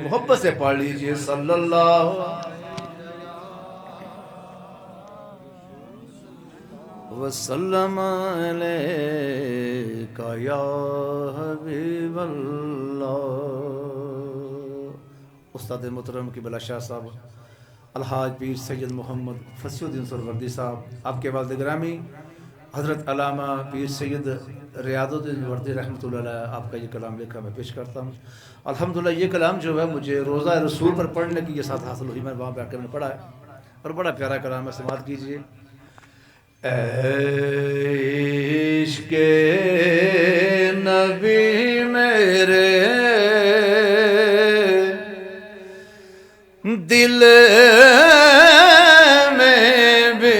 محبت سے پڑھ لیجئے صلی اللہ وسلم علیکہ یا حبیب اللہ۔ استاد محترم قبلہ شاہ صاحب الحاج پیر سید محمد فصیح الدین سہروردی صاحب، آپ کے والد گرامی حضرت علامہ پیر سید ریاض الدین وردی رحمۃ اللہ علیہ، آپ کا یہ کلام لکھا میں پیش کرتا ہوں۔ الحمدللہ یہ کلام جو ہے مجھے روزہ رسول پر پڑھنے کی یہ ساتھ حاصل ہوئی، میں وہاں پہ آ کے میں نے پڑھا ہے اور بڑا پیارا کلام ہے، سماعت کیجیے۔ عشق نبی میرے دل میں بھی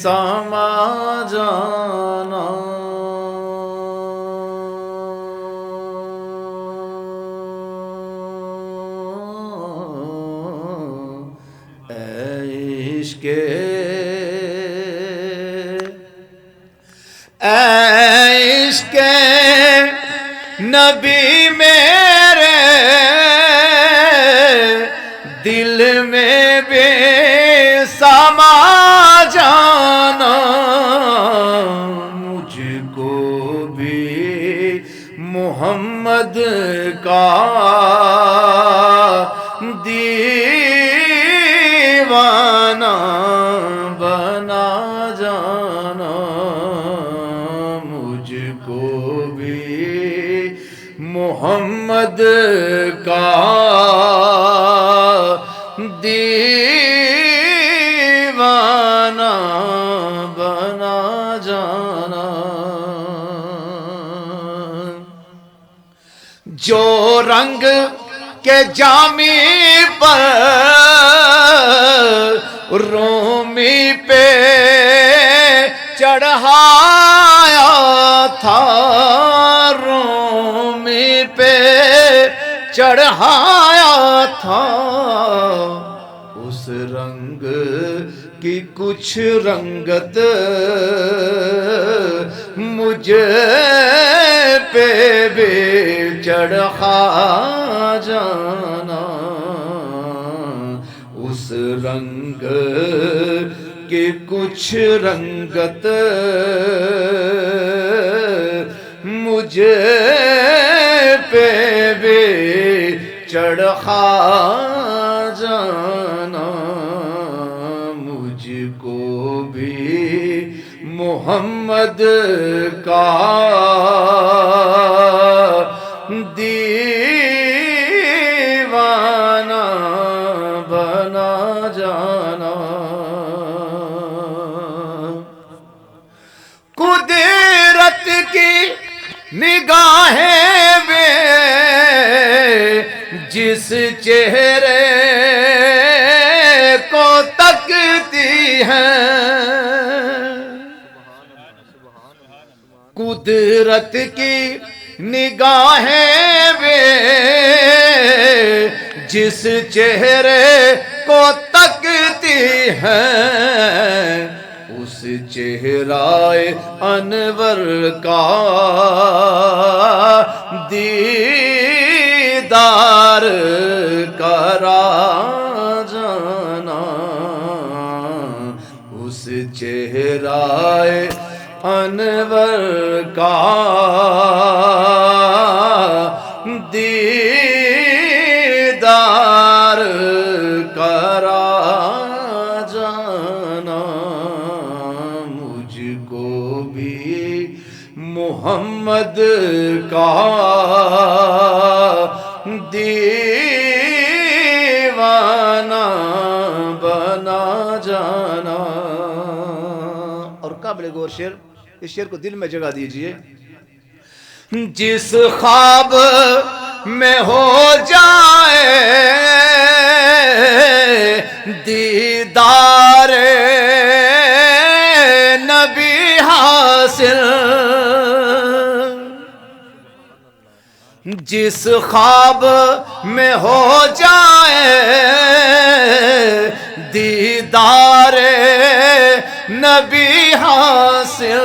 سما جانا، عشق عشق نبی میرے دل میں بے سما جانا، مجھ کو بھی محمد کا دیوانہ بنا جانا، مجھ کو بھی محمد کا دیوانہ بنا جانا۔ جو رنگ کے جامی پر رومی پہ چڑھایا تھا، رومی پہ چڑھایا تھا، اس رنگ کی کچھ رنگت مجھے پہ بھی چڑھا جانا، اس رنگ کی کچھ رنگت مجھے پہ بھی چڑھا جانا، مجھ کو بھی محمد کا دیوانہ بنا جانا۔ قدرت کی نگاہیں میں جس چہرے کو تکتی ہیں، قدرت کی نگاہیں میں جس چہرے کو تکتی ہیں، اس چہرہ انور کا دیدار کرا جانا، اس چہرہ انور کا دیدار کرا جانا، مجھ کو بھی محمد کا دیوانہ بنا جانا۔ اور قابل غور شعر، اس شعر کو دل میں جگہ دیجئے۔ جس خواب میں ہو جائے دیدار نبی حاصل، جس خواب میں ہو جائے دیدار نبی حاصل،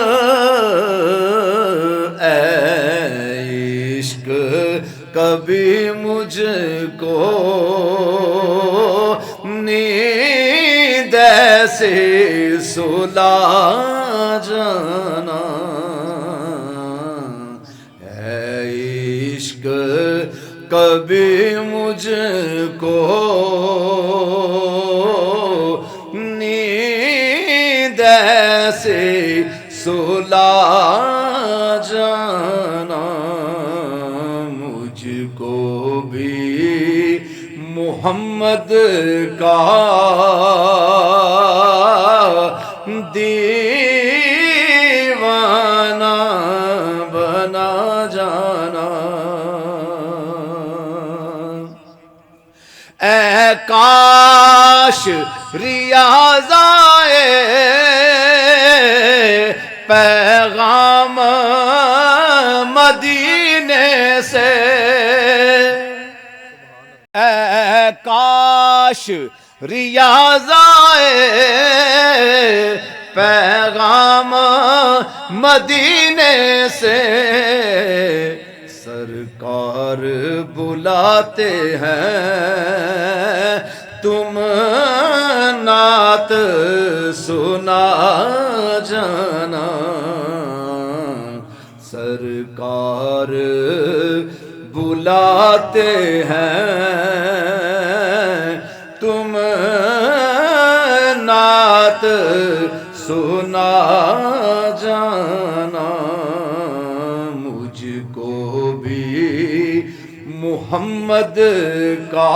اے عشق کبھی مجھ مجھ کو نیند ایسے سلا جانا، اے عشق کبھی مجھ کو نیند ایسے سلا جانا، مجھ کو بھی محمد کا دیوانہ بنا جانا، اے کاش ریاضائے پیغام مدینے سے، اے کاش ریاضائے پیغام مدینے سے، سرکار بلاتے ہیں تم نعت سنا جانا، سرکار بلاتے ہیں تم نعت سنا جانا، مجھ کو بھی محمد کا